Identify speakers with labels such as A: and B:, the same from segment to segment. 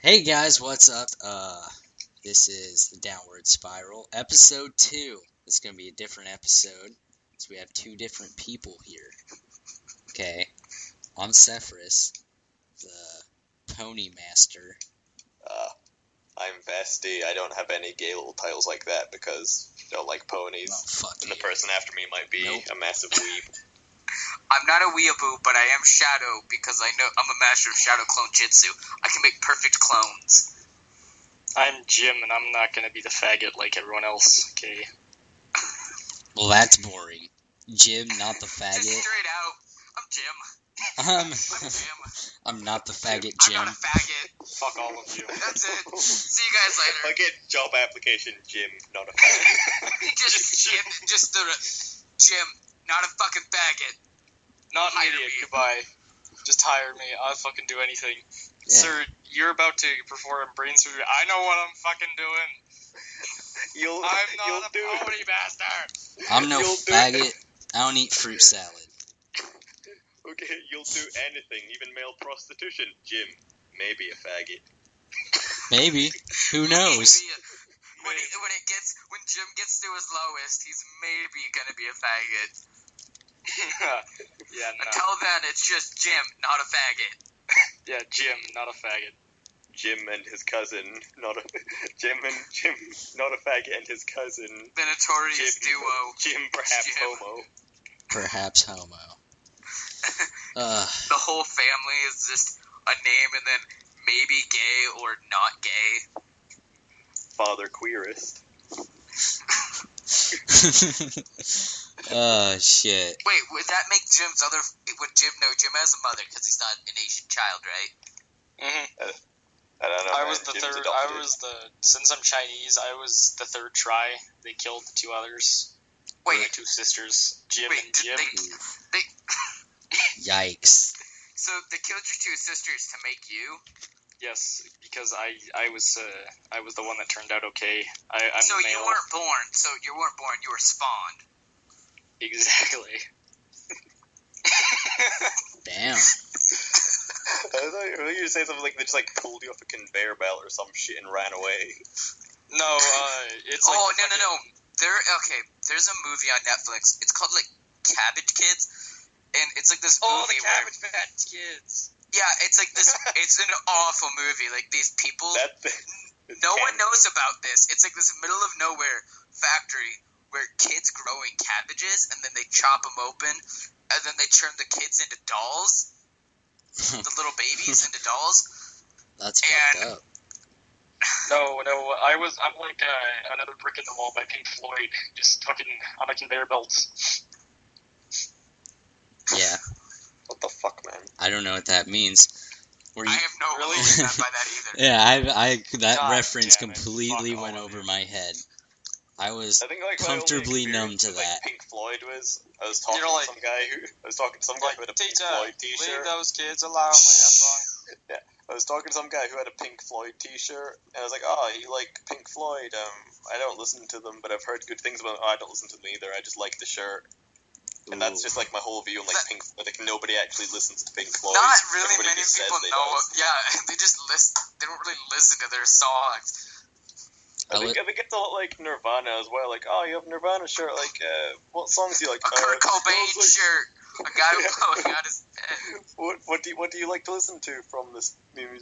A: Hey guys, what's up? This is the Downward Spiral, episode 2. It's gonna be a different episode, so we have two different people here. Okay, I'm Sepheruhs, the Pony Master.
B: I'm Vestyxe. I don't have any gay little titles like that because I don't like ponies.
A: Oh, fuck
B: And
A: you.
B: the person after me might be a massive weeb.
C: I'm not a weeaboo, but I am Shadow because I know I'm a master of Shadow Clone Jitsu. I can make perfect clones.
D: I'm Jim, and I'm not gonna be the faggot like everyone else, okay?
A: Well, that's boring. Jim, not the
C: Just
A: faggot.
C: straight out, I'm Jim.
A: I'm
C: Jim.
A: I'm not the faggot,
C: I'm
A: Jim.
C: not a faggot.
D: Fuck all of you.
C: That's it. See you guys later.
B: I get job application, Jim, not a faggot.
C: Just the Jim, not a fucking faggot.
D: Not an
C: Hire
D: idiot,
C: me.
D: goodbye. Just hire me, I'll fucking do anything.
A: Yeah.
D: Sir, you're about to perform brain surgery. I know what I'm fucking doing. I'm not a pony master.
A: I'm no
B: You'll do
A: faggot. I don't eat fruit salad.
B: Okay, you'll do anything, even male prostitution. Jim, maybe a faggot.
A: Maybe. Who knows?
C: When Jim gets to his lowest, he's maybe gonna be a faggot.
D: Yeah, no.
C: Until then, it's just Jim, not a faggot.
D: Yeah, Jim, not a faggot.
B: Jim and his cousin, not a faggot and his cousin.
C: The notorious
B: Jim,
C: duo.
B: Jim, perhaps
C: Jim.
B: homo.
A: Perhaps homo.
C: The whole family is just a name and then maybe gay or not gay.
B: Father queerist.
A: Oh, shit.
C: Wait, would that make Jim's other... Jim has a mother because he's not an Asian child, right?
D: Mm-hmm.
B: I don't know.
D: I
B: man.
D: was the
B: Jim's
D: third.
B: adopted.
D: Since I'm Chinese, I was the third try. They killed the two others.
C: Wait,
D: My two sisters, Jim and
C: did
D: Jim.
C: they...
A: Yikes.
C: So they killed your two sisters to make you?
D: Yes, because I was the one that turned out okay. I'm
C: So
D: the male.
C: you weren't born, you were spawned.
D: Exactly.
A: Damn.
B: I thought you were saying something like they just like pulled you off a conveyor belt or some shit and ran away.
D: No, it's like
C: No. There's a movie on Netflix. It's called like Cabbage Kids, and it's like this
D: Oh,
C: movie
D: the Cabbage Patch Kids.
C: Yeah, it's like this. It's an awful movie. Like these people, no one knows about this. It's like this middle of nowhere factory where kids growing cabbages, and then they chop them open, and then they turn the kids into dolls, the little babies into dolls.
A: That's fucked up.
D: No, I'm like another brick in the wall by Pink Floyd, just fucking on a conveyor belt.
A: Yeah.
B: What the fuck, man?
A: I don't know what that means.
C: I have no
D: Really?
C: clue by that either.
A: Yeah, that
D: God
A: reference
D: damn it.
A: completely
D: Fuck
A: went
D: all of
A: over
D: you.
A: my head. I was
B: I think like
A: comfortably
B: my only
A: numb to
B: experience with,
A: that.
B: Pink Floyd was I was talking
D: You know, like-
B: to some guy who had a Pink Floyd T-shirt.
D: leave those kids alone. Like that song.
B: Yeah, I was talking to some guy who had a Pink Floyd T-shirt, and I was like, "Oh, you like Pink Floyd? I don't listen to them, but I've heard good things about them. Oh, I don't listen to them either. I just like the shirt." And that's just like my whole view on like Pink Floyd. Like nobody actually listens to Pink Floyd.
C: Not really
B: Everybody
C: many
B: just says
C: people
B: they
C: know.
B: do.
C: Yeah, they just listen. They don't really listen to their songs.
B: I think it's a lot like Nirvana as well. Like, oh, you have a Nirvana shirt. Like, what songs do you like?
C: A Kurt Cobain
B: Smells
C: shirt. A guy who blowing out his head.
B: What do you like to listen to from this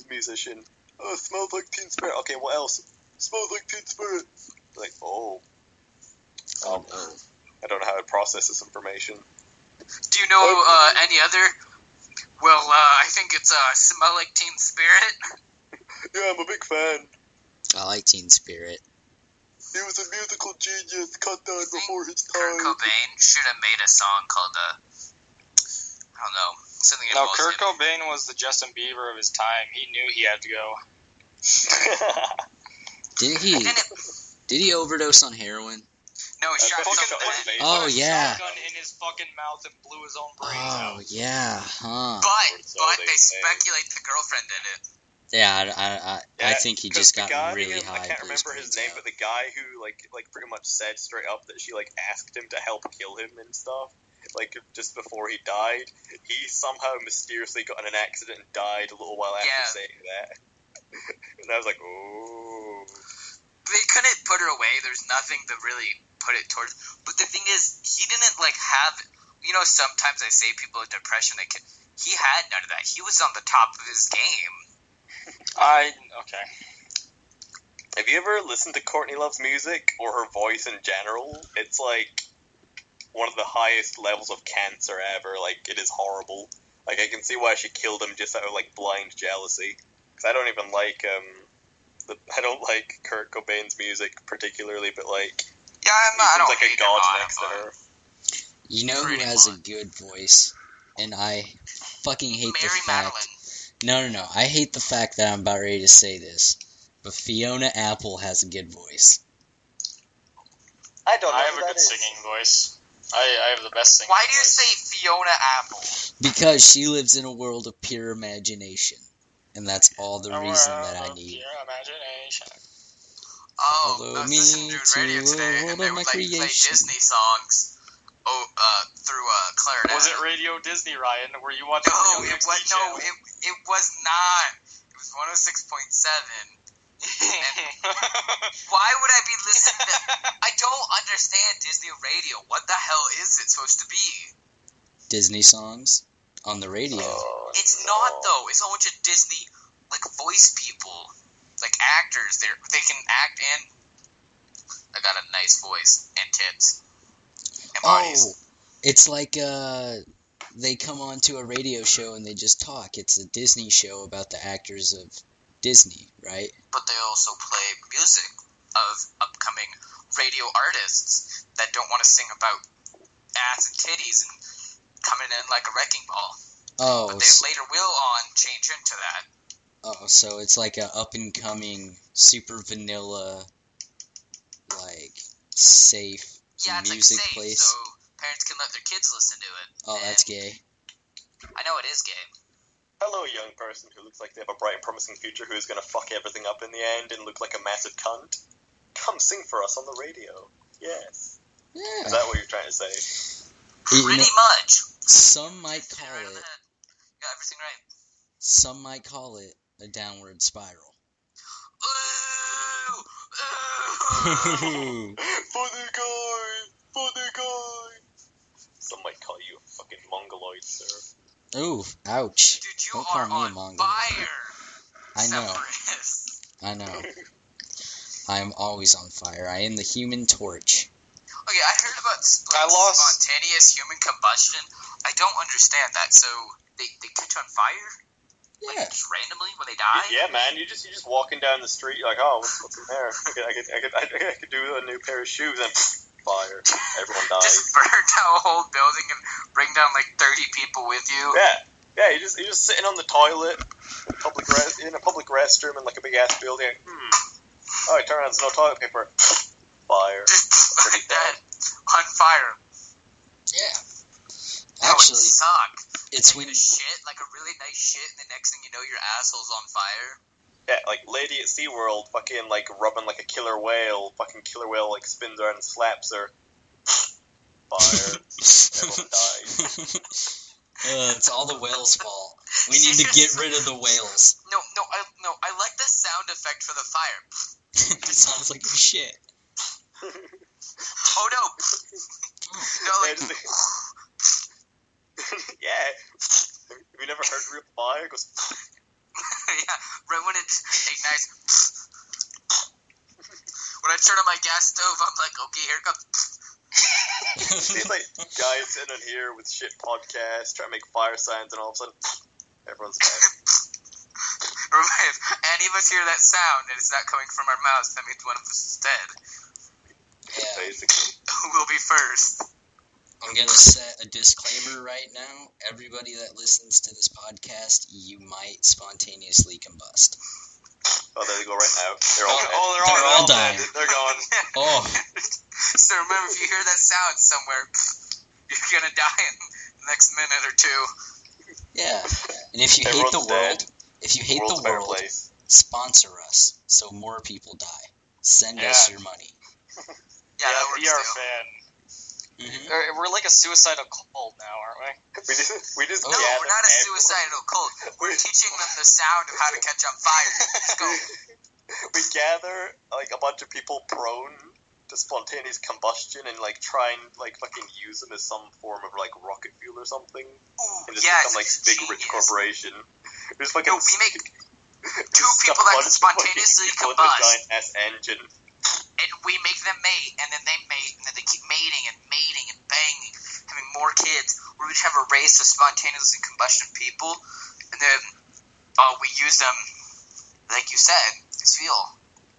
B: musician? Oh, it smells like Teen Spirit. Okay, what else? Smells like Teen Spirit. Like,
A: Oh, no.
B: I don't know how to process this information.
C: Do you know any other? Well, I think it's Smell Like Teen Spirit.
B: Yeah, I'm a big fan.
A: I like Teen Spirit.
B: He was a musical genius, cut down before his
C: Kurt
B: time.
C: Cobain should have made a song called I don't know, something
D: No,
C: involves
D: Kurt
C: him.
D: Cobain was the Justin Bieber of his time. He knew he had to go.
A: Did he overdose on heroin?
C: No, he shot
B: fucking
C: himself in the
B: shot
C: head.
B: his
A: Oh,
D: Put a
A: yeah.
D: shotgun in his fucking mouth and blew his own brains
A: Oh,
D: out.
A: yeah, huh.
C: But
B: they
C: they
B: say.
C: speculate the girlfriend did it.
A: Yeah, I think he just got really high.
B: I can't remember his name, but the guy who like pretty much said straight up that she like asked him to help kill him and stuff. Like just before he died, he somehow mysteriously got in an accident and died a little while after
C: Yeah.
B: saying that. And I was like, ooh.
C: They couldn't put her away. There's nothing to really put it towards. But the thing is, he didn't, like, have... You know, sometimes I say people with depression, he had none of that. He was on the top of his game.
D: Okay.
B: Have you ever listened to Courtney Love's music or her voice in general? It's like one of the highest levels of cancer ever. Like, it is horrible. Like, I can see why she killed him just out of, like, blind jealousy. Because I don't even like, I don't like Kurt Cobain's music particularly, but, like,
C: yeah,
B: I don't like a god next to her.
A: You know who has a good voice? And I fucking hate the fact... No. I hate the fact that I'm about ready to say this. But Fiona Apple has a good voice.
B: I don't know.
D: I have a good singing voice. I have the best singing voice.
C: Why do you say Fiona Apple?
A: Because she lives in a world of pure imagination. And that's all the reason that I need.
D: Pure imagination.
C: Oh, I was listening to radio today, and they would like play Disney songs through a clarinet.
D: Was it Radio Disney, Ryan? Were you watching?
C: No, it was not. It was 106.7. Why would I be listening to... I don't understand Disney radio. What the hell is it supposed to be?
A: Disney songs on the radio.
C: It's not, though. It's a bunch of Disney, like, voice people. Like, actors. They can act and... I got a nice voice. And tits. And bodies.
A: It's like, they come on to a radio show and they just talk. It's a Disney show about the actors of Disney, right?
C: But they also play music of upcoming radio artists that don't want to sing about ass and titties and coming in like a wrecking ball.
A: Oh.
C: But they later will change into that.
A: Oh, so it's like a up-and-coming, super vanilla, like, safe
C: it's
A: music
C: like safe,
A: place.
C: So parents can let their kids listen to it.
A: Oh, that's gay.
C: I know it is gay.
B: Hello, young person who looks like they have a bright and promising future who is going to fuck everything up in the end and look like a massive cunt. Come sing for us on the radio. Yes.
A: Yeah.
B: Is that what you're trying to say?
C: Pretty much.
A: Some might call it...
C: Got everything right.
A: Some might call it a downward spiral.
C: Ooh!
B: Funny guy! Some might call you a fucking mongoloid, sir.
A: Ooh, ouch.
C: Dude, you
A: Don't call
C: are
A: me
C: on
A: a mongoloid.
C: fire!
A: I know.
C: Sepheruhs.
A: I know. I am always on fire. I am the Human Torch.
C: Okay, I heard about spontaneous human combustion. I don't understand that. So they catch on fire?
A: Yeah.
C: Like, just randomly when they die?
B: Yeah, man. You're just walking down the street. You're like, oh, what's in there? I could do a new pair of shoes and fire. Everyone dies.
C: Just burn down a whole building and bring down like 30 people with you.
B: Yeah. You're just sitting on the toilet in a public restroom in like a big ass building. Oh, turn around. There's no toilet paper. Fire.
C: Just like that. On fire.
A: Yeah.
C: That
A: Actually,
C: would suck.
A: it's
C: Taking
A: when...
C: a shit, like a really nice shit, and the next thing you know, your asshole's on fire.
B: Yeah, like Lady at SeaWorld fucking like rubbing like a killer whale. Fucking killer whale like spins around and slaps her. Fire. Everyone dies.
A: It's all the whales' fault. We need to get rid of the whales.
C: No, I like the sound effect for the fire.
A: It sounds like shit.
C: Oh no! No, like...
B: Yeah. Have you never heard real fire? It goes...
C: Yeah, right when it ignites. When I turn on my gas stove, I'm like, okay, here it comes.
B: These like guys sitting in here with shit podcasts, trying to make fire signs, and all of a sudden, everyone's dead.
C: If any of us hear that sound and it's not coming from our mouths, that means one of us is dead.
A: Yeah.
B: Basically.
C: Who will be first?
A: I'm going to set a disclaimer right now. Everybody that listens to this podcast, you might spontaneously combust.
B: Oh, there they go right now. They're all dead.
D: They're all
A: dying.
D: dead. They're gone.
A: Oh.
C: So remember, if you hear that sound somewhere, you're going to die in the next minute or two.
A: Yeah. And if you hate the world, sponsor us so more people die. Send us your money.
C: Yeah, that works
D: be our
C: too.
D: fan.
A: Mm-hmm.
D: We're like a suicidal cult now, aren't we?
B: We just
C: No, we're not a suicidal cult. We're teaching them the sound of how to catch on fire. Let's go.
B: We gather like a bunch of people prone to spontaneous combustion and like try and like fucking use them as some form of like rocket fuel or something, and just become like big rich corporation. We just fucking
C: we make two people that can spontaneously combust.
B: With a giant ass engine.
C: And we make them mate, and then they mate, and then they keep mating and banging, having more kids. Or we just have a race of spontaneously combustion people, and then we use them, like you said, as fuel.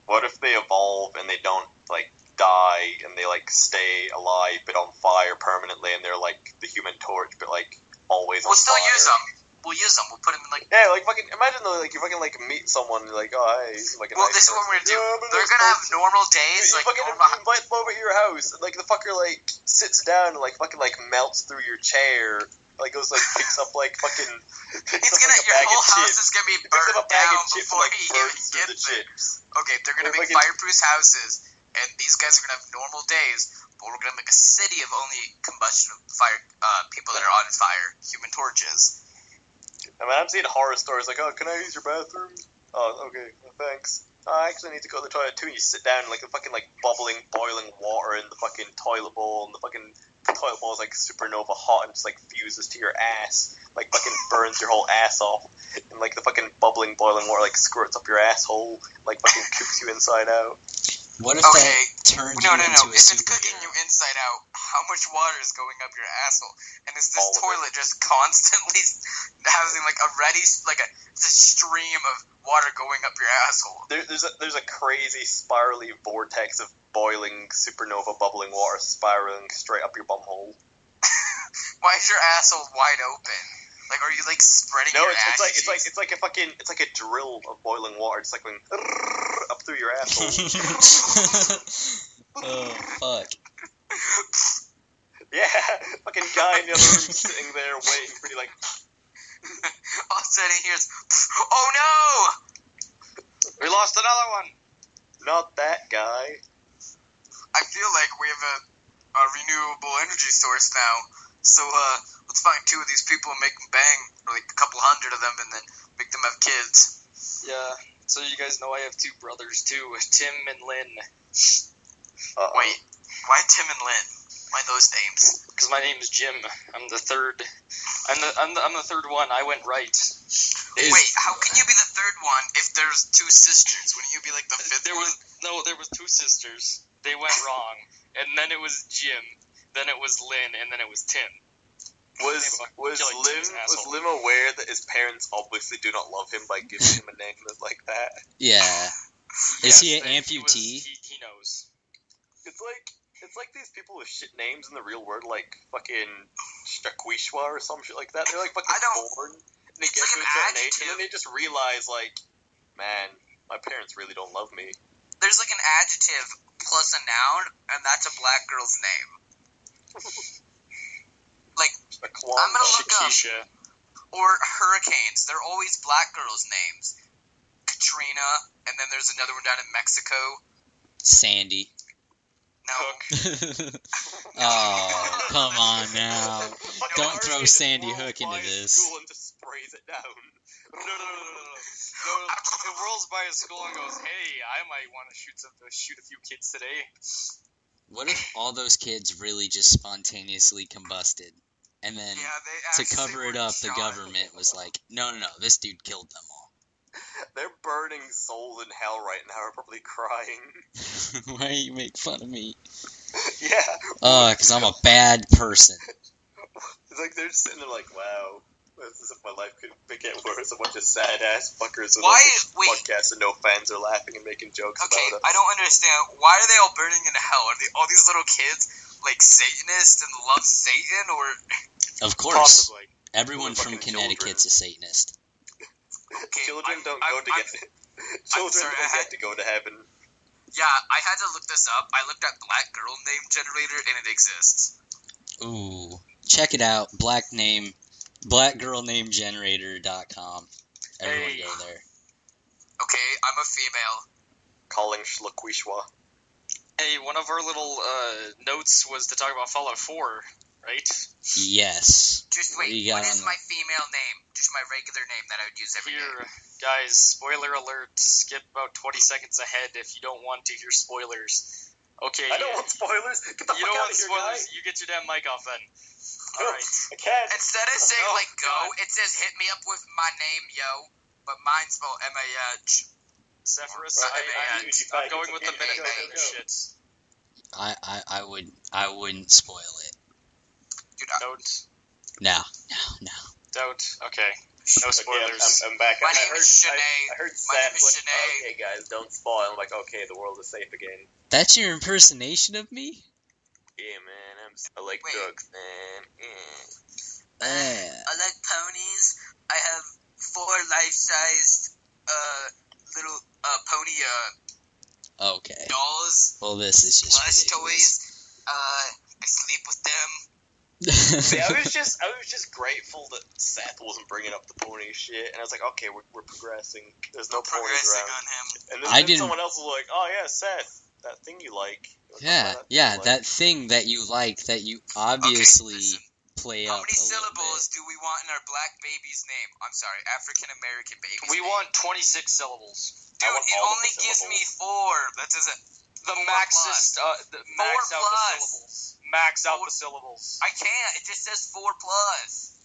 B: What if they evolve and they don't like die and they like stay alive but on fire permanently, and they're like the Human Torch but like always on fire?
C: We'll still use them. We'll use them. We'll put them in like...
B: Yeah, like fucking... Imagine though, like, you fucking like meet someone, like, oh, hey, he's like a
C: well,
B: nice
C: this is what we're
B: person.
C: gonna do. They're gonna have normal days.
B: You
C: like
B: fucking invite them over to your house, and like the fucker like sits down and like fucking like melts through your chair. Like goes like picks up like fucking...
C: He's gonna... Your whole house is gonna be burnt down before he even gets there. Okay, they're gonna make fireproof houses, and these guys are gonna have normal days, but we're gonna make a city of only combustion of fire people that are on fire, Human Torches.
B: I mean, I'm seeing horror stories like, oh, can I use your bathroom? Oh, okay, well, thanks. I actually need to go to the toilet too. And you sit down, like the fucking like boiling water in the fucking toilet bowl, and the fucking toilet bowl is like supernova hot and just like fuses to your ass, like fucking burns your whole ass off, and like the fucking boiling water like squirts up your asshole, like fucking cooks you inside out.
A: What if that turns you into a
C: If it's cooking you inside out, how much water is going up your asshole? And is this toilet just constantly having like a stream of water going up your asshole?
B: There's a crazy spirally vortex of boiling supernova bubbling water spiraling straight up your bumhole.
C: Why is your asshole wide open? Like, are you like spreading your ass?
B: No, it's like a drill of boiling water, just like going up through your asshole.
A: Oh fuck!
B: Yeah, fucking guy in the other room sitting there waiting for you, like.
C: All of a sudden he hears, "Oh no!
D: We lost another one."
B: Not that guy.
C: I feel like we have a renewable energy source now. So let's find two of these people and make them bang, or like a couple hundred of them, and then make them have kids.
D: Yeah. So you guys know I have two brothers too, Tim and Lynn.
C: Wait, why Tim and Lynn? Why those names?
D: Because my name's Jim. I'm the third. I'm the third one. I went right.
C: Wait, how can you be the third one if there's two sisters? Wouldn't you be like the fifth?
D: There was two sisters. They went wrong, and then it was Jim. Then it was Lynn, and then it was Tim.
B: Was Lim aware that his parents obviously do not love him by giving him a name like that?
A: Yeah. Is he an amputee?
D: He knows.
B: It's like these people with shit names in the real world, like fucking Shakwishwa or some shit like that. They're like fucking born, and they get to a certain age, and then they just realize, like, man, my parents really don't love me.
C: There's like an adjective plus a noun, and that's a black girl's name. Like, I'm gonna look up. Or hurricanes. They're always black girls' names. Katrina, and then there's another one down in Mexico.
A: Sandy.
C: No.
A: Oh, come on now. Don't throw Sandy Hook into this.
B: School and just sprays it down.
D: No. It rolls by a school and goes, hey, I might want to shoot a few kids today.
A: What if all those kids really just spontaneously combusted? And then, to cover it up, the government was like, no, this dude killed them all.
B: They're burning souls in hell right now, are probably crying.
A: Why you make fun of me?
B: Yeah.
A: Because I'm a bad person.
B: It's like they're just sitting there like, wow, this is if my life could get worse. A bunch of sad-ass fuckers with podcasts and no fans are laughing and making jokes about it.
C: I don't understand. Why are they all burning in hell? Are all these little kids like Satanists and love Satan, or?
A: Of course.
B: Possibly.
A: Everyone from Connecticut's a Satanist.
C: Okay,
B: Children don't go to get. Children don't get to go to heaven.
C: Yeah, I had to look this up. I looked at Black Girl Name Generator, and it exists.
A: Ooh, check it out. Blackgirlnamegenerator.com. Everyone go there.
C: Okay, I'm a female.
B: Calling Shlakwishwa.
D: Hey, one of our little notes was to talk about Fallout 4, right?
A: Yes.
C: Just wait, what is my female name? Just my regular name that I would use every
D: Here,
C: day.
D: guys, spoiler alert, skip about 20 seconds ahead if you don't want to hear spoilers. Okay.
B: I don't want spoilers. Get the fuck out of here,
D: spoilers.
B: guy.
D: You get your damn mic off then.
B: No,
D: Alright.
B: I can't.
C: Instead of saying,
D: Oh,
C: go,
D: God.
C: it says, hit me up with my name, yo. But mine's spelled M-A-H.
D: Sepheruhs,
C: Right,
D: I'm going with the minute
C: Go.
D: shit.
A: I wouldn't spoil it.
C: Dude,
D: Don't.
A: No.
D: Don't. Okay. No spoilers.
B: Okay, I'm back.
C: My name is Shanae.
B: I heard
C: My name
B: Seth
C: is
B: like,
C: Shanae.
B: okay, guys, don't spoil. I'm like, okay, the world is safe again.
A: That's your impersonation of me?
B: Yeah, man, I like
C: Wait.
B: drugs, man.
C: I like ponies. I have 4 life-sized, little, pony,
A: Okay.
C: dolls.
A: Well, this is just
C: Plush
A: ridiculous.
C: toys. I sleep with them.
B: See, I was just grateful that Seth wasn't bringing up the pony shit, and I was like, okay, we're progressing. There's no ponies
C: Progressing
B: around.
C: on him.
B: And
A: I
B: then
A: didn't-
B: someone else was like, oh yeah, Seth, that thing you like.
A: That thing that you like, that you obviously
C: Okay,
A: play
C: how
A: up
C: many
A: a little
C: syllables do we want in our black baby's name? I'm sorry, African-American baby's
D: We
C: name.
D: want 26 syllables.
C: Dude,
B: I want
C: it
B: all
C: only
B: the
C: gives me
B: syllables.
C: 4. That doesn't...
D: The
C: 4
D: max
C: plus.
D: is, max out the
C: plus.
D: syllables. Max out
C: 4
D: the syllables.
C: I can't. It just says 4 plus.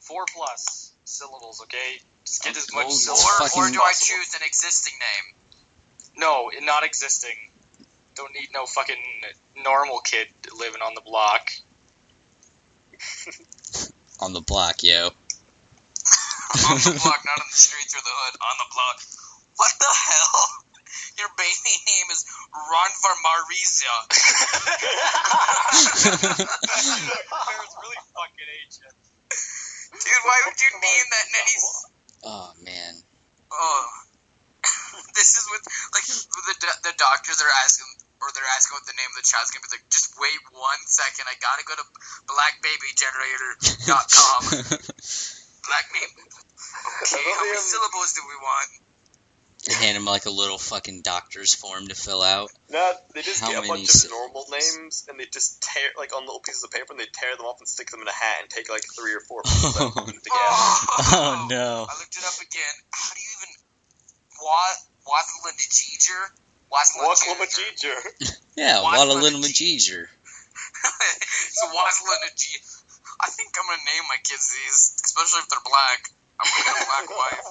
D: 4 plus syllables, okay? Just get as
A: Well,
D: much
A: it's
D: syllables
C: Or
A: fucking-
C: do I choose an existing name?
D: No, not existing. Don't need no fucking normal kid living on the block.
A: On the block, yo.
C: On the block, not on the streets or the hood. On the block. What the hell? Your baby name is Ron Varmarizia.
D: Parents really fucking age you.
C: Dude, why would you name that many...
A: Oh, man.
C: Oh. This is with, like, the doctors are asking, or they're asking what the name of the child's gonna be. Like, just wait 1 second. I gotta go to blackbabygenerator.com. Black name. Okay, how many syllables do we want?
A: Hand him like a little fucking doctor's form to fill out.
B: No, they just
A: How
B: get a
A: many
B: bunch of
A: syllables?
B: normal names, and they just tear, like, on little pieces of paper, and they tear them off and stick them in a hat and take, like, 3 or 4 pieces and put them together.
A: Oh, no.
C: I looked it up again. How do you even... Wathlindajeeger?
B: Wathlindajeeger.
A: Yeah, Waddle-a-little-majeeger.
C: So Wathlindajeeger. I think I'm gonna name my kids these, especially if they're black. I'm gonna get a black wife.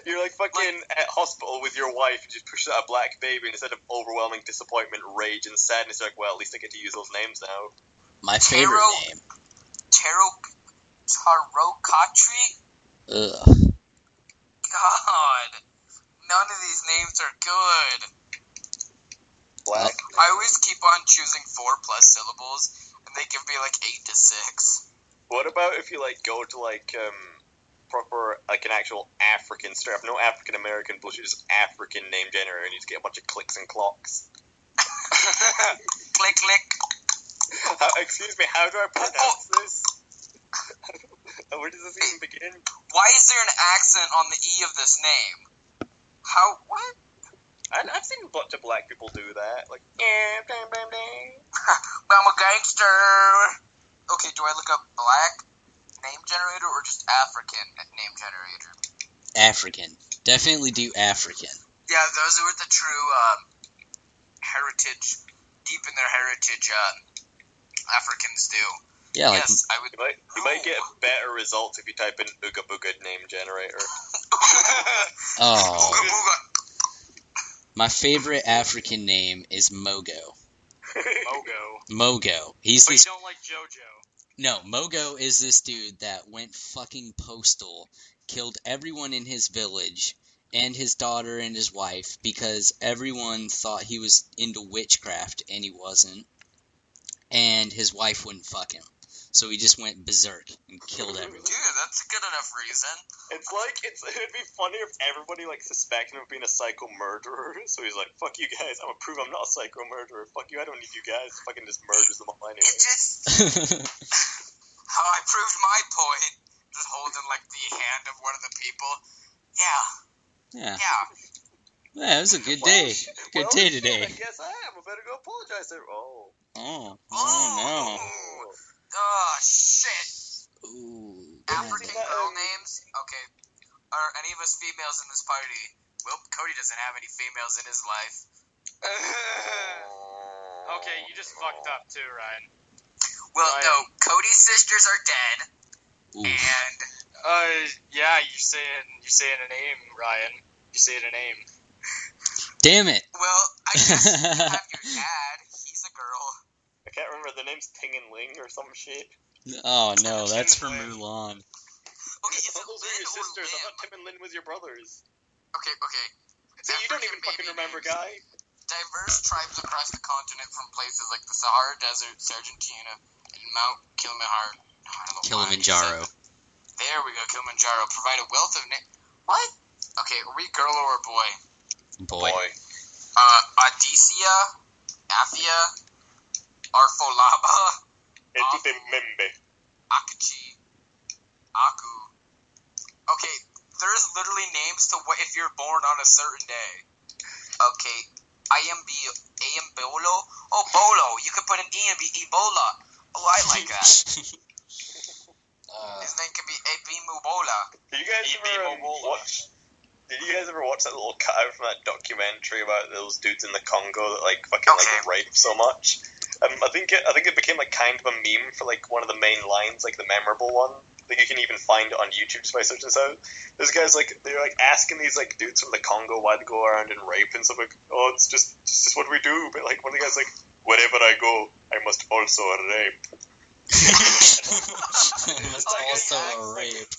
B: You're like fucking at hospital with your wife, you just push out a black baby, and instead of overwhelming disappointment, rage, and sadness, you're like, well, at least I get to use those names now.
A: My favorite name.
C: Tarokatri?
A: Ugh.
C: God. None of these names are good.
B: Black.
C: I always keep on choosing 4 plus syllables, and they give me like 8 to 6.
B: What about if you, like, go to, like, proper, like, an actual African strap, no African American bullshit, just African name generator, and you just get a bunch of clicks and clocks.
C: Click, click.
B: Excuse me, how do I pronounce this? Where does this even begin?
C: Why is there an accent on the E of this name? How? What?
B: I've seen a bunch of black people do that. Like,
C: I'm a gangster. Okay, do I look up black name generator or just African name generator?
A: African. Definitely do African.
C: Yeah, those are what the true heritage, deep in their heritage, Africans do.
A: Yeah, like,
C: yes, I would.
B: You might get better results if you type in Ooga Booga name generator.
A: oh.
C: Booga booga.
A: My favorite African name is Mogo. Mogo. He's
D: But
A: this.
D: you don't like JoJo.
A: No, Mogo is this dude that went fucking postal, killed everyone in his village, and his daughter and his wife, because everyone thought he was into witchcraft, and he wasn't. And his wife wouldn't fuck him. So he just went berserk and killed everyone.
C: Dude, that's a good enough reason.
B: It's like, it'd be funny if everybody, like, suspected him of being a psycho murderer. So he's like, fuck you guys, I'm gonna prove I'm not a psycho murderer. Fuck you, I don't need you guys. Fucking just murders them all anyway.
C: It just... How I proved my point. Just holding, like, the hand of one of the people. Yeah.
A: Yeah.
C: Yeah.
A: Yeah, it was a good day. Good day
B: shit,
A: today.
B: I guess I am. I better go apologize to her. Oh.
A: Oh
C: Oh, shit.
A: no. Ooh.
C: African
A: Kinda.
C: girl names? Okay. Are any of us females in this party? Well, Cody doesn't have any females in his life.
D: Okay, you just fucked up too, Ryan.
C: Well,
D: Ryan.
C: no, Cody's sisters are dead.
A: Oof.
C: And
D: Yeah, you're saying a name, Ryan. You're saying a name.
A: Damn it.
C: well, I guess you have your dad. He's a girl.
B: I can't remember. The name's Ting and Ling or some shit.
A: Oh no, that's
D: Tim
A: from
D: and Lin.
A: Mulan.
C: Okay, is it
B: Those are
C: Lin
B: your
C: or
B: sisters. I
C: Lim?
B: thought Tim and Lin was your brothers.
C: Okay.
B: See, you don't even fucking
C: baby
B: remember,
C: names.
B: guy.
C: Diverse tribes across the continent from places like the Sahara Desert, Argentina, and Mount Kilimanjaro. I don't know why I just
A: Kilimanjaro.
C: said that. There we go, Kilimanjaro. Provide a wealth of What? Okay, are we girl or boy?
A: Boy.
C: Adicia, Afia, Arfolaba,
B: Membe.
C: Akachi, Aku. Okay, there's literally names to what if you're born on a certain day. Okay, Ayambolo. Oh, Bolo. You could put an E and be Ebola. Oh, I like that. His name could be Ebimubola.
B: Did you guys ever watch that little cutout from that documentary about those dudes in the Congo that like fucking like rape so much? I think it became like kind of a meme for like one of the main lines, like the memorable one. I think you can even find it on YouTube just by searching this out. Those guys like they're like asking these like dudes from the Congo why they go around and rape and stuff like, oh, it's just what we do. But like one of the guys like, wherever I go, I must also rape.
A: It's also a rape.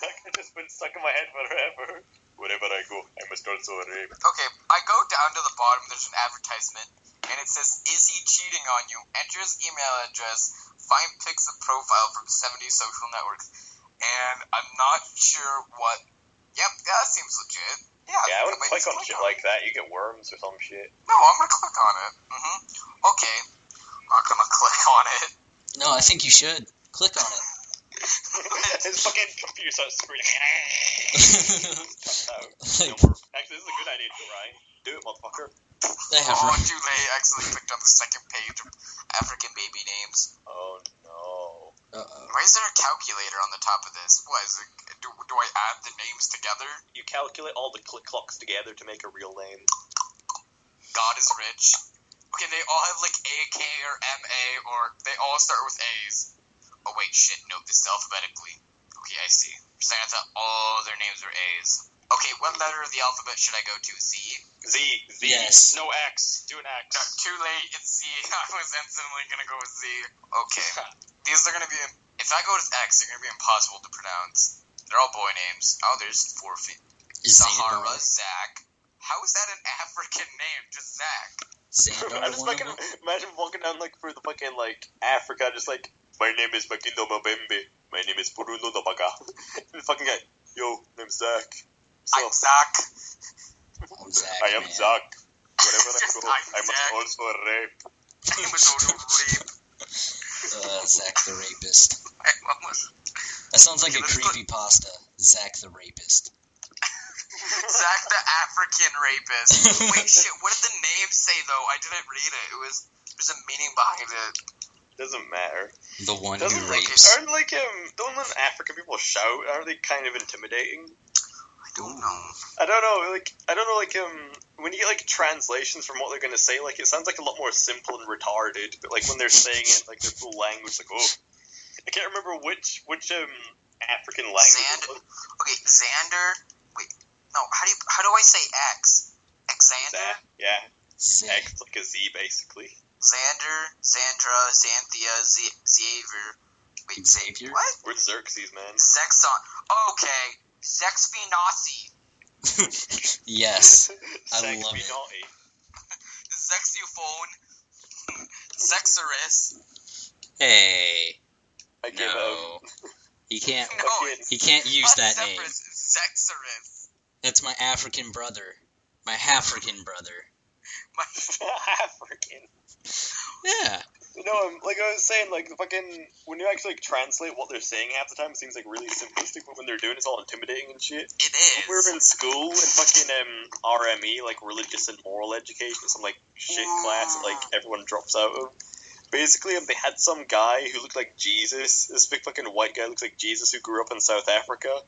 B: That just been stuck in my head forever. Wherever I go, I must also rape.
C: Okay, I go down to the bottom, there's an advertisement, and it says, is he cheating on you? Enter his email address, find pics of profile from 70 social networks, and I'm not sure what... Yep, that seems legit. Yeah,
B: I wouldn't click on shit like that. You get worms or some shit.
C: No, I'm gonna click on it. Okay, I'm not gonna click on it.
A: No, I think you should. Click on it.
B: His fucking computer starts screaming.
A: Like,
B: Actually, this is a good idea, Ryan. Do it, motherfucker.
C: Too late. I accidentally clicked on the second page of African baby names.
B: Oh no.
C: Why is there a calculator on the top of this? What is it? Do I add the names together?
B: You calculate all the click-clocks together to make a real name.
C: God is rich. Okay, they all have like AK or MA, or they all start with A's. Oh wait, shit, no, this is alphabetically. Okay, I see. You're saying I thought all their names are A's. Okay, what letter of the alphabet should I go to? Z?
B: Z.
A: yes.
D: No X. Do an X.
C: No, too late, it's Z. I was instantly gonna go with Z. Okay. These are gonna be... If I go with X, they're gonna be impossible to pronounce. They're all boy names. Oh, there's 4 feet. Sahara, Zach. How is that an African name? Just Zach.
A: Xandar,
B: I just fucking imagine walking down like through the fucking like Africa, just like, my name is Makindo Mabembe. My name is Bruno Nabaga. And the fucking guy, yo, name's Zach. So,
C: I'm Zach.
A: I'm Zach,
B: I am
A: man.
B: Zach. Wherever I go,
C: I'm
B: I must
C: Zach.
B: also rape.
C: I was also rape.
A: Zach the Rapist.
C: I'm almost...
A: That sounds like
C: Okay,
A: a
C: let's
A: creepy pasta. Zach the Rapist.
C: Zach the African rapist. Wait, shit, what did the name say, though? I didn't read it. There's a meaning behind it.
B: Doesn't matter.
A: The one
B: Doesn't
A: who
B: like
A: rapes.
B: aren't like don't African people shout? Aren't they kind of intimidating?
C: I don't know.
B: I don't know, when you get like translations from what they're gonna say, like it sounds like a lot more simple and retarded, but like when they're saying it like their full language, like I can't remember which African language it was.
C: Okay, Xander. Wait, no. How do I say X? Xander.
B: Yeah.
A: Zach.
B: X like a Z basically.
C: Xander, Xandra, Xanthia, Xavier. Wait,
A: Xavier?
C: What?
B: We're Xerxes, man.
C: Sexon. Okay, Sexfinasi.
A: Yes. I
B: Sex
A: love
B: be
A: it.
B: naughty.
C: Sexuphone. Sexerus.
A: Hey.
B: I give
A: No. He can't.
C: No, it's
A: He can't use
C: not
A: that name.
C: Sexerus.
A: That's my African brother. My African brother.
B: African.
A: Yeah.
B: Like I was saying, like fucking when you actually translate what they're saying half the time, it seems like really simplistic, but when they're doing it, it's all intimidating and shit.
C: It is.
B: When we were in school in fucking RME, like religious and moral education, some like shit class that like everyone drops out of. Basically, they had some guy who looked like Jesus. This big fucking white guy looks like Jesus who grew up in South Africa.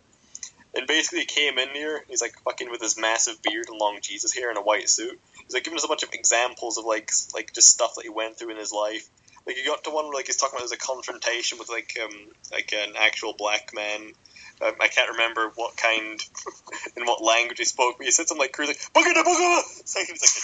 B: And basically, he came in here. He's like fucking with his massive beard and long Jesus hair and a white suit. He's like giving us a bunch of examples of like just stuff that he went through in his life. Like he got to one where like he's talking about there's a confrontation with like an actual black man. I can't remember what kind and what language he spoke, but he said something like crazy, "Bugada bugada." So he was like,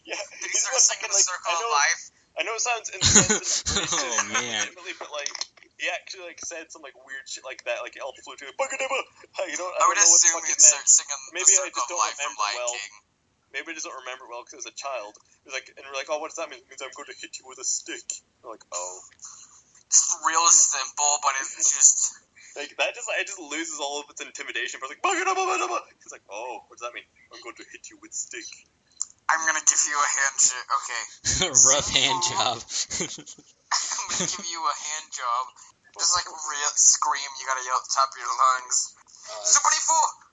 B: yeah.
C: Did he start singing the Circle of Life?
B: I know it sounds insensitive,
A: Oh man.
B: but like he actually like said some like weird shit like that, like all flew to it. Bugada. You know,
C: I would assume he'd start singing
B: Maybe
C: the Circle of Life from Lion King.
B: Maybe I just don't remember it well because I was a child. It was like, and we're like, oh, what does that mean? It means I'm going to hit you with a stick. We're like, oh.
C: Just real simple, but it's just...
B: Like, it just loses all of its intimidation. But it's like, it's like, oh, what does that mean? I'm going to hit you with stick.
C: I'm going to give you a handshake. Okay.
A: Rough hand job.
C: I'm going to give you a hand job. Just like real scream, you got to yell at the top of your lungs. Somebody fool!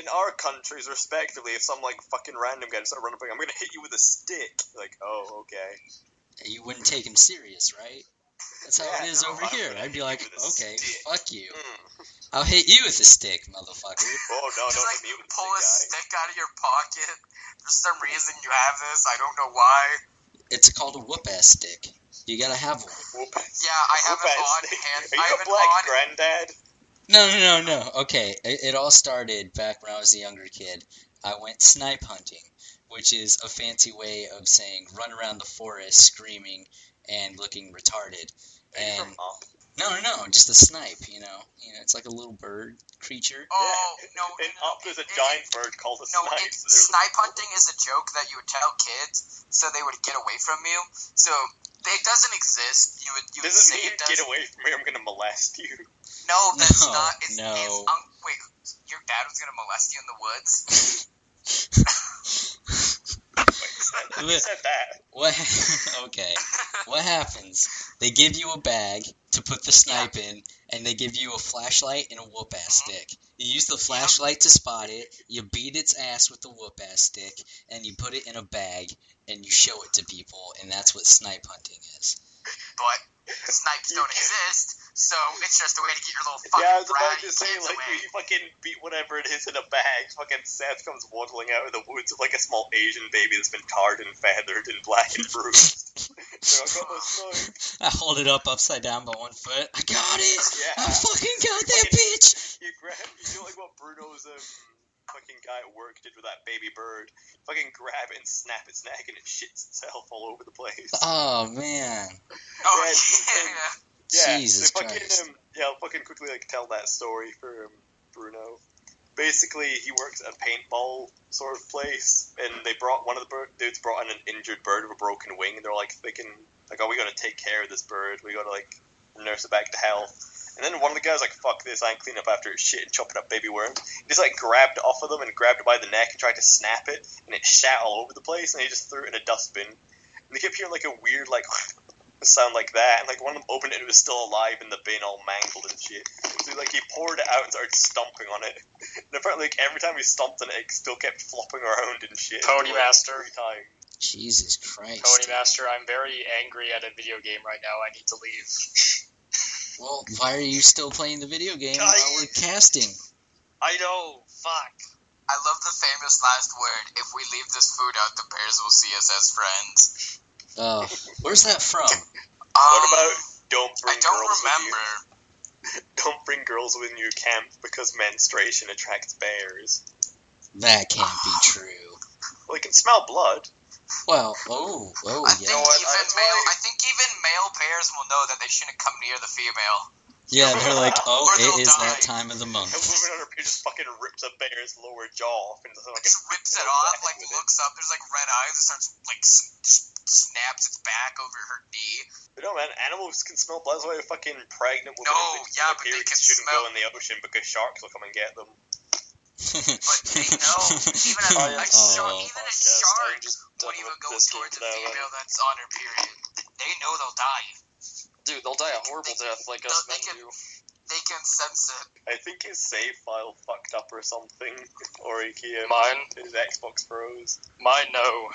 B: In our countries, respectively, if some like fucking random guy just started running up, I'm gonna hit you with a stick. Like, oh, okay.
A: You wouldn't take him serious, right? That's how it is over here. I'd be like, okay, fuck you. I'll hit you with a stick, motherfucker.
B: Oh no,
C: just
B: don't
C: like
B: hit me with a
C: pull
B: stick,
C: a stick out of your pocket. For some reason, you have this. I don't know why.
A: It's called a whoop-ass stick. You gotta have one.
C: Yeah, I have an odd hand.
B: Are you a black granddad?
A: No. Okay, it all started back when I was a younger kid. I went snipe hunting, which is a fancy way of saying run around the forest screaming and looking retarded. And no, just a snipe. You know, it's like a little bird creature.
C: Oh no!
B: In Up, there's a giant bird called a snipe.
C: Snipe hunting is a joke that you would tell kids so they would get away from you. So it doesn't exist. You would say it does.
B: Get away from me! I'm gonna molest you.
C: No, that's not. Wait, your dad was gonna molest you in the woods?
B: Who said that?
A: Okay. What happens? They give you a bag to put the snipe in, and they give you a flashlight and a whoop-ass stick. You use the flashlight to spot it, you beat its ass with the whoop-ass stick, and you put it in a bag, and you show it to people, and that's what snipe hunting is.
C: But snipes don't exist, so it's just a way to get your little fucking bratty kids away.
B: You fucking beat whatever it is in a bag. Fucking Seth comes waddling out of the woods with like a small Asian baby that's been tarred and feathered and black and bruised. So I got my snipe.
A: I hold it up upside down by one foot. I got it!
B: Yeah.
A: I fucking got that bitch!
B: You do like what Bruno's fucking guy at work did with that baby bird. Fucking grab it and snap its neck and it shits itself all over the place.
A: Oh man.
C: Oh
B: yeah.
A: Jesus
B: so fucking,
A: Christ.
B: I'll fucking quickly like tell that story for Bruno. Basically, he works at a paintball sort of place, and they brought one of the dudes brought in an injured bird with a broken wing, and they're like thinking like, oh, we gotta take care of this bird. We gotta like nurse it back to health. And then one of the guys like, fuck this, I ain't cleaning up after its shit and chopping up baby worms. He just like grabbed it off of them and grabbed it by the neck and tried to snap it, and it shat all over the place, and he just threw it in a dustbin. And they kept hearing like a weird like sound like that, and like one of them opened it and it was still alive in the bin, all mangled and shit. So like he poured it out and started stomping on it. And apparently like every time he stomped on it, it still kept flopping around and shit.
D: Pony Master.
B: 3 times.
A: Jesus Christ.
D: Pony Master, I'm very angry at a video game right now. I need to leave.
A: Well, why are you still playing the video game while we're casting?
D: I know, fuck.
C: I love the famous last word. If we leave this food out, the bears will see us as friends.
A: Where's that from?
B: What about don't bring
C: I don't
B: girls
C: remember.
B: with you? Don't bring girls with your camp because menstruation attracts bears.
A: That can't be true.
B: Well, you can smell blood.
A: Well,
C: I think even male bears will know that they shouldn't come near the female.
A: Yeah, they're like, oh,
C: it
A: is
C: die.
A: that time of the month.
B: And woman on her page just fucking rips a bear's lower jaw off and just
C: rips it off, like looks up, there's like red eyes, and starts like snaps its back over her knee.
B: But no, man, animals can smell blood. That's why a fucking pregnant woman
C: but they can
B: shouldn't
C: smell.
B: go in the ocean because sharks will come and get them.
C: But they know, even a shark won't even go towards a female that's on her period. They know they'll die.
D: Dude, they'll die a horrible death like us men do.
C: They can sense it.
B: I think his save file fucked up or something. Or his Xbox froze.
D: Mine, no.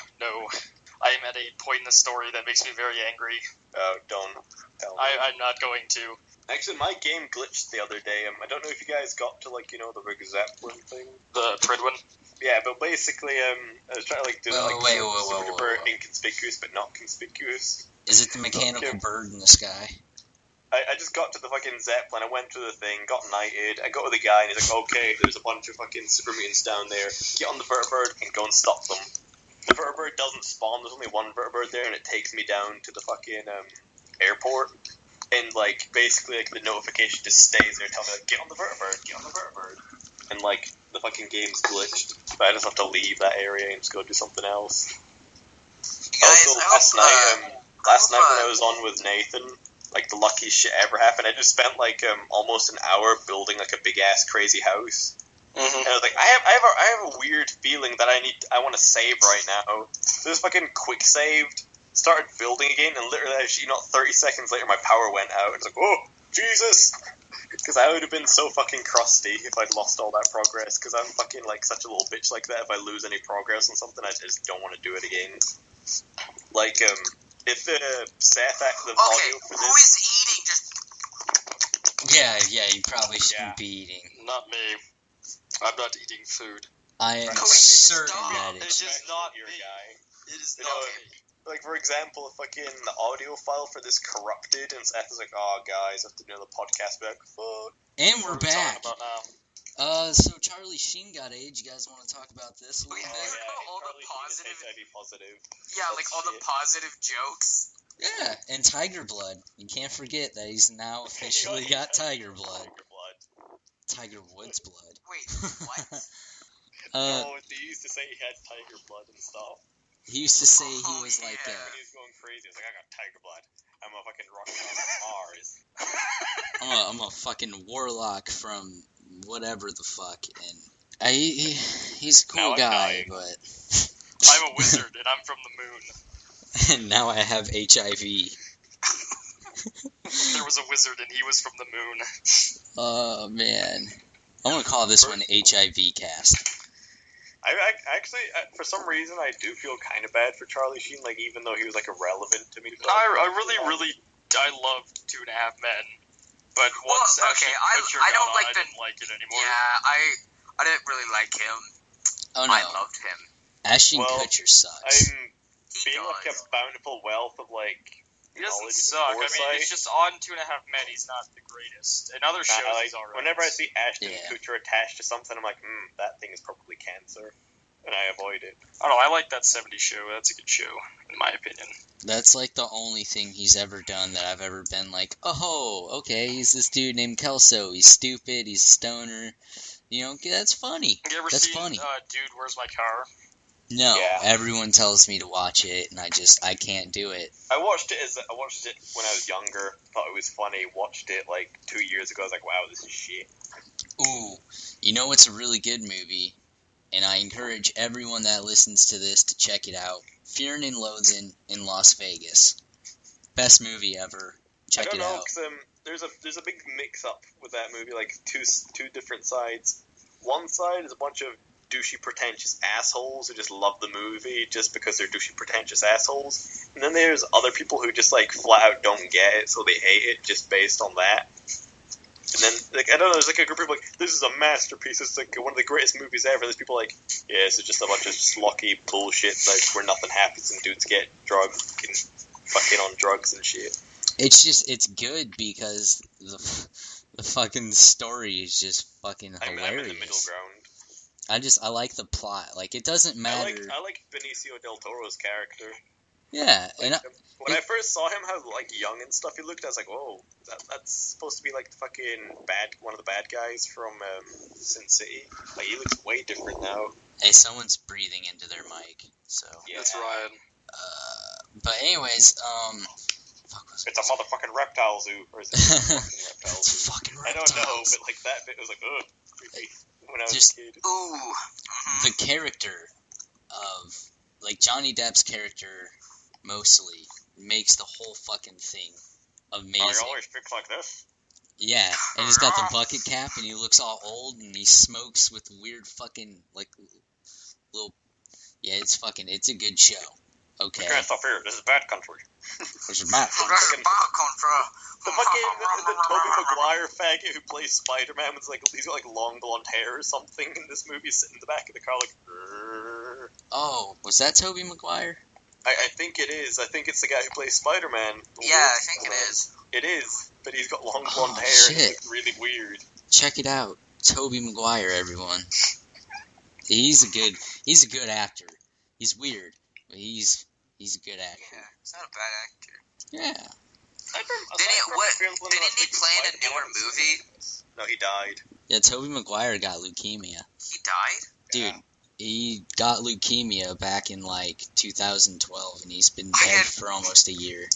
D: I am at a point in the story that makes me very angry.
B: Oh, don't tell me.
D: I'm not going to.
B: Actually, my game glitched the other day. I don't know if you guys got to, the big Zeppelin thing.
D: The Pridwin?
B: Yeah, but basically, I was trying to, do
A: wait.
B: super inconspicuous but not conspicuous.
A: Is it the mechanical bird in the sky?
B: I just got to the fucking Zeppelin, I went through the thing, got knighted, I go to the guy, and he's like, okay, there's a bunch of fucking super mutants down there, get on the vertibird and go and stop them. The vertibird doesn't spawn, there's only one vertibird there, and it takes me down to the fucking airport, and, basically, the notification just stays there, telling me, get on the vertibird, and, the fucking game's glitched, but I just have to leave that area and just go do something else.
C: Guys,
B: also, last night when I was on with Nathan, the luckiest shit ever happened. I just spent almost an hour building a big ass crazy house. Mm-hmm. And I was like, I have a weird feeling that I want to save right now. So just fucking quick saved, started building again, and literally, 30 seconds later, my power went out. It's like, oh Jesus, because I would have been so fucking crusty if I'd lost all that progress. Because I'm fucking such a little bitch like that. If I lose any progress on something, I just don't want to do it again. If the Seth the audio for this...
C: who is eating? Just...
A: Yeah, you probably shouldn't be eating.
D: Not me. I'm not eating food.
A: I am certain that
D: it's just not
B: your guy.
D: It is not me.
B: For example, the audio file for this corrupted, and Seth is like, oh, guys, I have to do another podcast back. Fuck.
A: And we're back.
D: About now?
A: So Charlie Sheen got AIDS. You guys want to talk about this a little bit?
C: All the positive...
B: positive.
C: Yeah, all the positive jokes.
A: Yeah, and Tiger Blood. You can't forget that he's now officially got Tiger Blood. Tiger Woods blood.
C: Wait, what?
B: No, he used to say he had Tiger Blood and stuff.
A: He used to say he was
B: when he was going crazy, he was like, I got Tiger Blood. I'm a fucking rock on Mars.
A: I'm a fucking warlock from whatever the fuck, and he's a cool guy, but
D: I'm a wizard and I'm from the moon.
A: And now I have HIV.
D: There was a wizard and he was from the moon.
A: Oh man, I want to call this one HIV cast.
B: I actually, for some reason, I do feel kind of bad for Charlie Sheen, even though he was irrelevant to me.
D: I really love 2.5 Men. But once
C: I don't like
D: I didn't like it anymore.
C: Yeah, I didn't really like him.
A: Oh no,
C: I loved him.
A: Ashton Kutcher sucks.
B: I'm being a bountiful wealth of
D: he doesn't suck. I mean, it's just on 2.5 Men, he's not the greatest. In other shows, he's alright.
B: Whenever I see Ashton Kutcher attached to something, I'm like, that thing is probably cancer, and I avoid it.
D: I don't know. I like that 70s show. That's a good show, in my opinion.
A: That's the only thing he's ever done that I've ever been like, oh, okay, he's this dude named Kelso. He's stupid. He's a stoner. That's funny.
D: You ever seen Dude, Where's My Car?
A: No, everyone tells me to watch it, and I can't do it.
B: I watched it when I was younger. Thought it was funny. Watched it 2 years ago. I was like, wow, this is shit.
A: Ooh, it's a really good movie, and I encourage everyone that listens to this to check it out. Fear and Loathing in Las Vegas. Best movie ever. Check it out. I don't know,
B: because there's a big mix-up with that movie. Two different sides. One side is a bunch of douchey, pretentious assholes who just love the movie just because they're douchey, pretentious assholes. And then there's other people who just, flat out don't get it, so they hate it just based on that. And then, I don't know, there's, a group of people this is a masterpiece, it's, one of the greatest movies ever. And there's people yeah, this is just a bunch of schlocky bullshit, where nothing happens and dudes get drugged and fucking on drugs and shit.
A: It's good because the fucking story is just fucking hilarious.
B: I'm in the middle ground.
A: I like the plot. It doesn't matter.
B: I like Benicio del Toro's character.
A: Yeah,
B: when I first saw him, how young and stuff he looked, I was like, "Whoa, that's supposed to be the fucking one of the bad guys from Sin City." He looks way different now.
A: Hey, someone's breathing into their mic, so
B: yeah.
D: That's Ryan.
A: But anyways,
B: it's a motherfucking reptile zoo, or is it a fucking reptile zoo?
A: It's fucking reptiles.
B: I don't know, but that bit was ugh, creepy. When I was a kid.
A: The character of like, Johnny Depp's character mostly makes the whole fucking thing amazing.
B: Oh, he always speaks like this?
A: Yeah, and he's got the bucket cap, and he looks all old, and he smokes with weird fucking, like, little... Yeah, it's a good show. Okay.
B: You can't stop here. This is bad country.
A: This is bad country.
C: This is bad country.
B: The fucking the Tobey Maguire faggot who plays Spider-Man with like he's got like long blonde hair or something in this movie, sitting in the back of the car like. Grrr.
A: Oh, was that Tobey Maguire?
B: I think it is. I think it's the guy who plays Spider-Man.
C: Yeah, I think it is.
B: It is, but he's got long blonde hair.
A: Shit.
B: And it looks really weird.
A: Check it out, Tobey Maguire, everyone. He's a good actor. He's weird, but he's a good actor.
C: Yeah, he's not a bad actor.
A: Yeah.
C: Didn't he play in a newer movie?
B: No, he died.
A: Yeah, Tobey Maguire got leukemia.
C: He died?
A: Dude,
B: Yeah.
A: he got leukemia back in, like, 2012, and he's been dead for almost a year.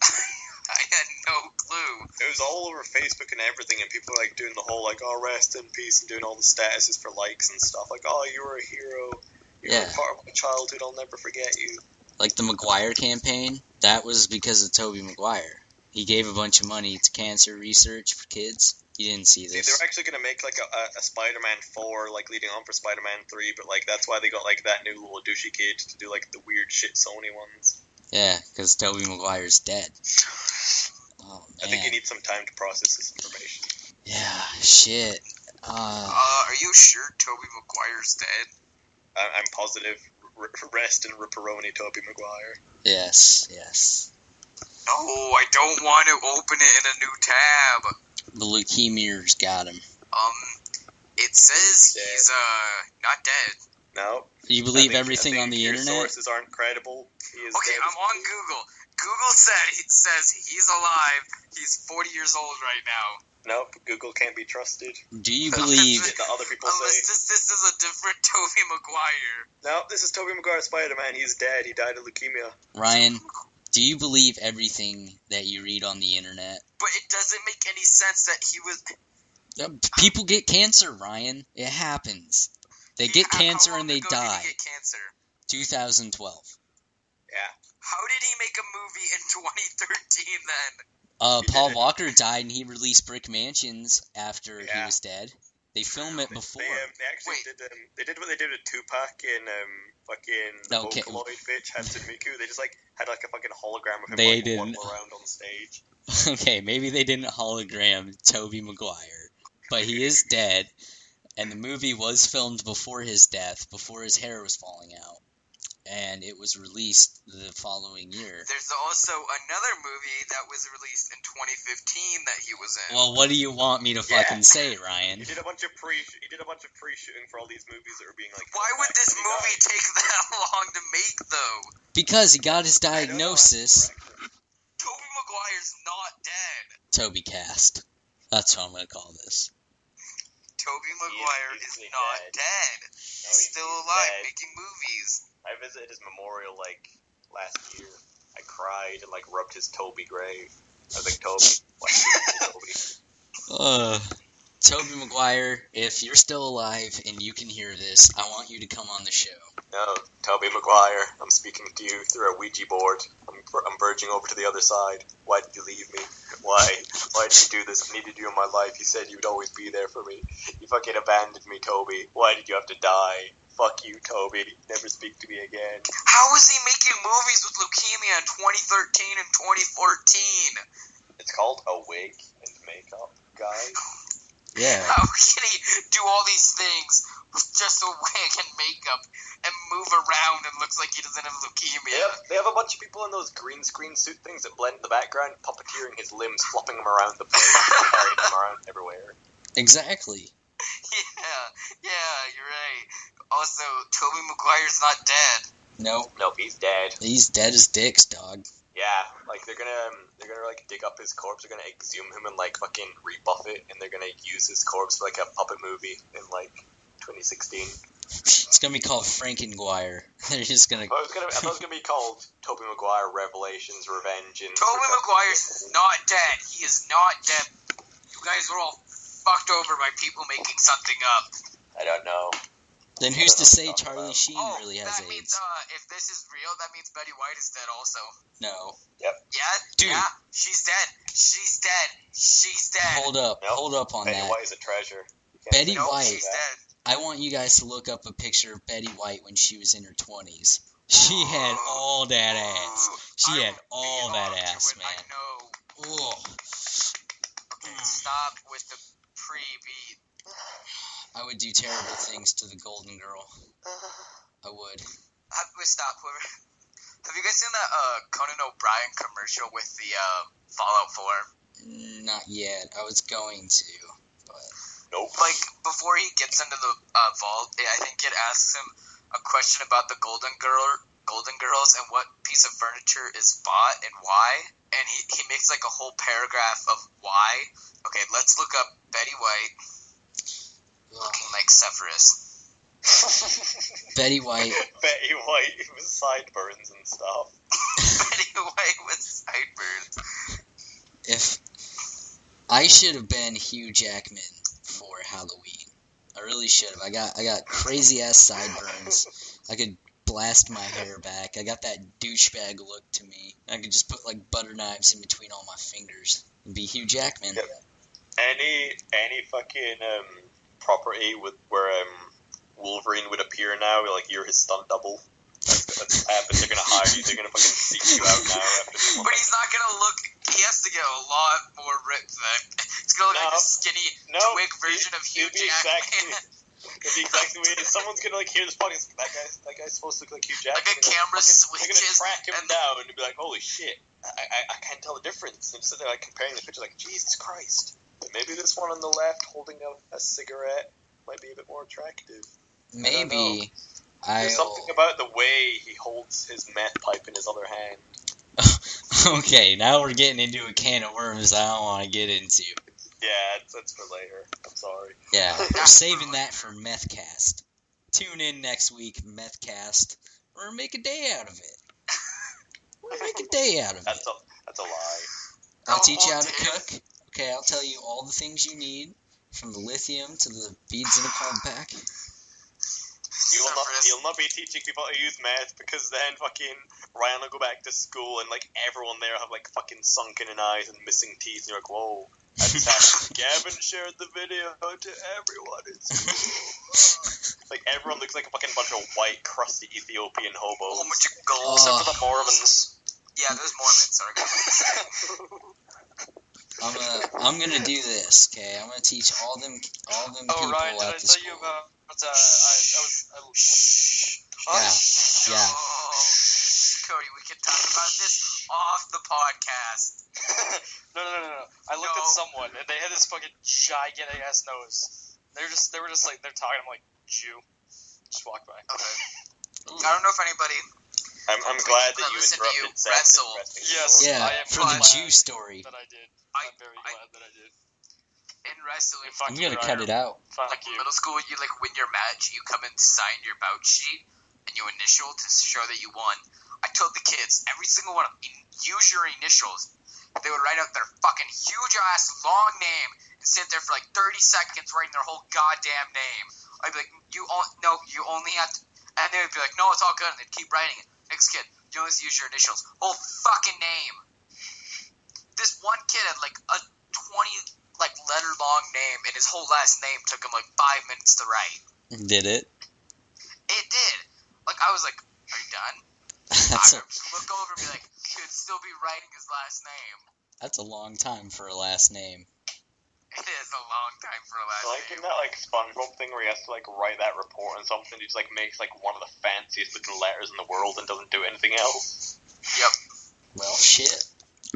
C: I had no clue.
B: It was all over Facebook and everything, and people were, like, doing the whole, like, oh, rest in peace, and doing all the statuses for likes and stuff. Like, oh, you were a hero. You were a part of my childhood. I'll never forget you.
A: Like, the Maguire campaign, that was because of Tobey Maguire. He gave a bunch of money to cancer research for kids. You didn't see this.
B: They were actually going to make, like, a Spider-Man 4, like, leading on for Spider-Man 3, but, like, that's why they got, like, that new little douchey kid to do, like, the weird shit Sony ones.
A: Yeah, because Tobey Maguire's dead. Oh, man.
B: I think you need some time to process this information.
A: Yeah, shit.
C: Are you sure Tobey Maguire's dead?
B: I'm positive. Rest in ripperoni, Tobey Maguire.
A: Yes.
C: No, I don't want to open it in a new tab.
A: The leukemia's got him.
C: It says he's, not dead.
B: No.
A: You believe everything on the
B: your
A: internet?
B: Sources aren't credible. He is
C: Okay,
B: dead.
C: I'm on Google. Google says he's alive. He's 40 years old right now.
B: Nope, Google can't be trusted.
A: Do you believe...
B: The other people
C: Unless
B: say.
C: this is a different Tobey Maguire.
B: No, this is Tobey Maguire Spider-Man. He's dead. He died of leukemia.
A: Ryan, do you believe everything that you read on the internet?
C: But it doesn't make any sense that he was...
A: People get cancer, Ryan. It happens. They get cancer and they die.
C: How long ago did he get cancer?
A: 2012.
B: Yeah.
C: How did he make a movie in 2013 then?
A: Paul Walker died and he released Brick Mansions after he was dead. They filmed it before.
B: They actually they did what they did with Tupac in fucking the Vocaloid bitch Hatsune Miku. They just like had like a fucking hologram of him walking around on stage.
A: Okay, maybe they didn't hologram Tobey Maguire, but he is dead, and the movie was filmed before his death, before his hair was falling out. And it was released the following year.
C: There's also another movie that was released in 2015 that he was in.
A: Well, what do you want me to fucking say, Ryan?
B: He did a bunch of pre-shooting for all these movies that were being like.
C: Why would this movie take that long to make, though?
A: Because he got his diagnosis.
C: Tobey Maguire's not dead.
A: Toby cast. That's what I'm gonna call this.
C: Tobey Maguire is not dead. He's still alive, making movies.
B: I visited his memorial like last year. I cried and like rubbed his Toby grave. I was like, Toby, why Toby?
A: Tobey Maguire, if you're still alive and you can hear this, I want you to come on the show.
B: No, Tobey Maguire, I'm speaking to you through a Ouija board. I'm verging over to the other side. Why did you leave me? Why did you do this? I needed you in my life. You said you would always be there for me. You fucking abandoned me, Toby. Why did you have to die? Fuck you, Toby. Never speak to me again.
C: How was he making movies with leukemia in 2013 and 2014?
B: It's called a wig and makeup, guys.
A: Yeah.
C: How can he do all these things with just a wig and makeup and move around and looks like he doesn't have leukemia?
B: They have a bunch of people in those green screen suit things that blend in the background, puppeteering his limbs, flopping them around the place, carrying them around everywhere.
A: Exactly.
C: Yeah, you're right. Also, Tobey Maguire's not dead.
B: Nope, he's dead.
A: He's dead as dicks, dog.
B: Yeah, like they're gonna like dig up his corpse, they're gonna exhume him and like fucking rebuff it, and they're gonna use his corpse for like a puppet movie in like 2016.
A: It's gonna be called Frankenguire. They're just gonna.
B: I thought it was gonna be called Tobey Maguire Revelations, Revenge, and.
C: Tobey Maguire's not dead. He is not dead. You guys are all fucked over by people making something up.
B: I don't know.
A: Then who's to say Charlie Sheen really has
C: that
A: AIDS?
C: means, if this is real, that means Betty White is dead also.
A: No.
B: Yep.
C: Yeah?
A: Dude.
C: Yeah, she's dead. She's dead. She's dead.
A: Hold up.
B: Nope.
A: Hold up on
B: Betty
A: that.
B: White is a treasure.
A: Betty
C: Nope,
A: White.
C: she's dead.
A: I want you guys to look up a picture of Betty White when she was in her 20s. She had all that ass. She had all that ass, man.
C: I know.
A: Ugh.
C: Okay, stop with the pre-beat.
A: I would do terrible things to the Golden Girl. I would.
C: Stop. Have you guys seen that Conan O'Brien commercial with the Fallout 4?
A: Not yet. I was going to, but...
B: Nope.
C: Like, before he gets into the vault, I think it asks him a question about the Golden Girls and what piece of furniture is bought and why. And he makes like a whole paragraph of why. Okay, let's look up Betty White looking like Sepheruhs.
A: Betty White.
B: Betty White with sideburns and stuff.
C: Betty White with sideburns.
A: If I should have been Hugh Jackman for Halloween. I really should have. I got crazy ass sideburns. I could blast my hair back. I got that douchebag look to me. I could just put like butter knives in between all my fingers and be Hugh Jackman.
B: Yep. Any fucking property where Wolverine would appear now, like you're his stunt double. That's happened. They're gonna hire you. They're gonna fucking seek you out now.
C: But he's not gonna look. He has to get a lot more ripped. He's gonna look like a skinny, twig version of Hugh Jackman.
B: It'd be exactly weird. Someone's gonna like hear this podcast. That guy's supposed to look like Hugh Jackman.
C: Like a camera switches.
B: They're gonna track him down and be like, "Holy shit, I can't tell the difference." And so they're like comparing the pictures, like, "Jesus Christ." But maybe this one on the left holding a cigarette might be a bit more attractive.
A: Maybe.
B: There's something about the way he holds his meth pipe in his other hand.
A: Okay, now we're getting into a can of worms I don't want to get into.
B: Yeah, that's for later. I'm sorry.
A: Yeah, we're saving that for Methcast. Tune in next week, Methcast. We're gonna make a day out of it. We're gonna make a day out of it.
B: That's a lie.
A: I'll teach you how to cook. Okay, I'll tell you all the things you need, from the lithium to the beads in a cold pack.
B: You'll not be teaching people how to use meth, because then fucking Ryan will go back to school and like everyone there have like fucking sunken in eyes and missing teeth, and you're like, whoa. I just happened. Gavin shared the video to everyone in school. Like everyone looks like a fucking bunch of white, crusty Ethiopian hobos.
C: A bunch of gold.
D: Except for the Mormons.
C: Yeah, those Mormons are good.
A: I'm gonna do this, okay? I'm gonna teach all them people
D: Ryan, did I
A: at the
D: tell
A: school.
D: you about
A: Yeah.
C: Cody, we can talk about this off the podcast.
D: No. I looked at someone and they had this fucking gigantic ass nose. They were just like, they're talking. I'm like, Jew. Just walk by.
C: Okay. I don't know if anybody.
B: I'm glad that you interrupted Seth.
D: Yes,
A: Yeah,
D: I am
A: for the
D: glad
A: Jew story.
D: that I did. I'm very glad that I did.
C: In wrestling,
A: I'm gonna cut it out.
C: like in middle school, you like win your match, you come and sign your bout sheet, and you initial to show that you won. I told the kids, every single one of them, use your initials. They would write out their fucking huge ass long name and sit there for like 30 seconds writing their whole goddamn name. I'd be like, you only have to, and they would be like, no, it's all good, and they'd keep writing it. Next kid, you only have to use your initials. Whole fucking name. This one kid had like a 20 letter long name, and his whole last name took him like 5 minutes to write.
A: Did it?
C: It did. Like, I was like, are you done?
A: That's
C: I would just look over and be like, he would still be writing his last name.
A: That's a long time for a last name.
C: It is a long time for a last
B: Like
C: name.
B: in that like SpongeBob thing where he has to like write that report on something, he just like makes like one of the fanciest looking letters in the world and doesn't do anything else.
C: Yep.
A: Well, shit.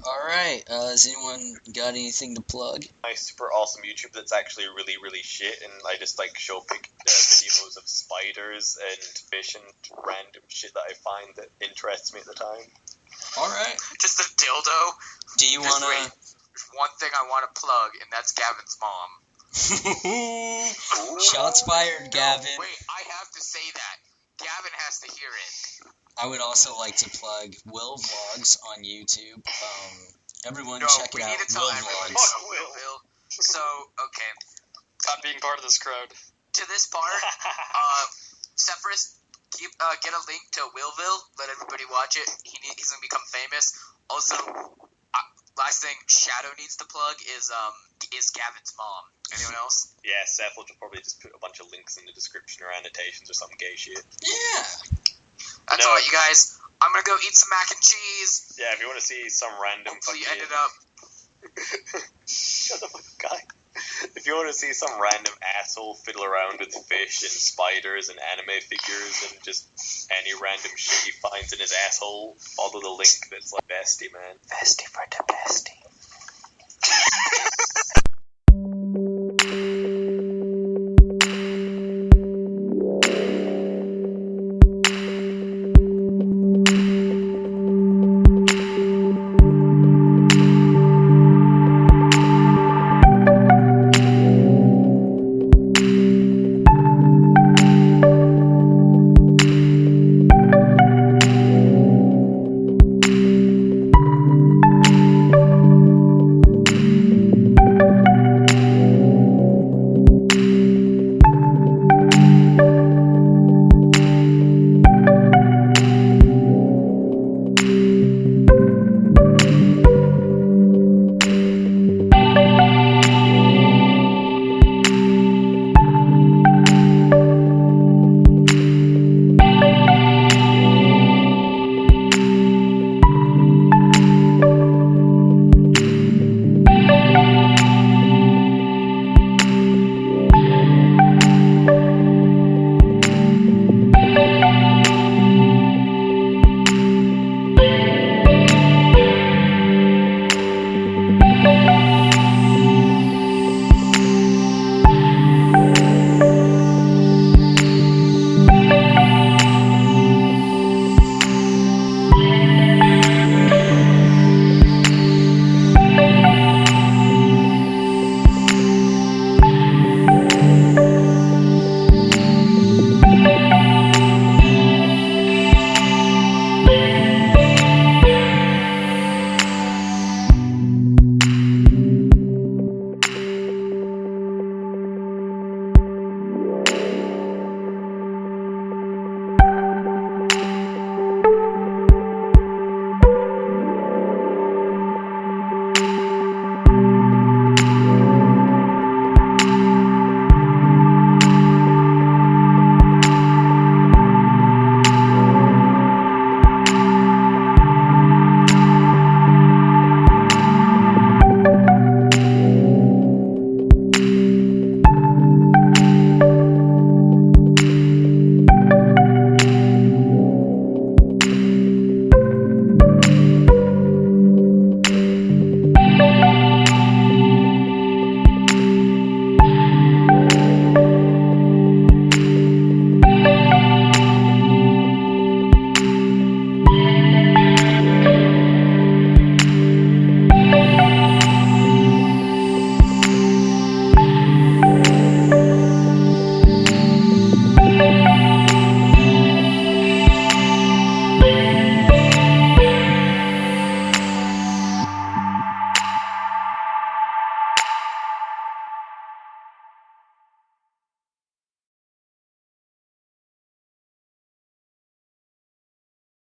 A: Alright, has anyone got anything to plug?
B: My super awesome YouTube that's actually really, really shit, and I just like show videos of spiders and fish and random shit that I find that interests me at the time.
A: Alright.
C: Just a dildo.
A: Do you wanna...
C: Wait, there's one thing I want to plug, and that's Gavin's mom.
A: Shots fired, Gavin.
C: No, wait, I have to say that. Gavin has to hear it.
A: I would also like to plug Will Vlogs on YouTube. Everyone check it out.
C: We need to tell
A: Will
C: everybody
A: Vlogs.
C: about Will. So, okay.
D: Not being part of this crowd.
C: To this part, Sepheruhs, get a link to Willville. Let everybody watch it. He's gonna become famous. Also, last thing Shadow needs to plug is Gavin's mom. Anyone else?
B: Yeah, Seth will probably just put a bunch of links in the description or annotations or some gay shit.
A: Yeah.
C: That's all, you guys. I'm gonna go eat some mac and cheese.
B: Yeah, if you want to see some random
C: Hopefully you
B: fucking...
C: ended up.
B: Shut the fuck up, guy. If you want to see some random asshole fiddle around with fish and spiders and anime figures and just any random shit he finds in his asshole, follow the link that's like Vesty, man.
C: Vesty for the bestie.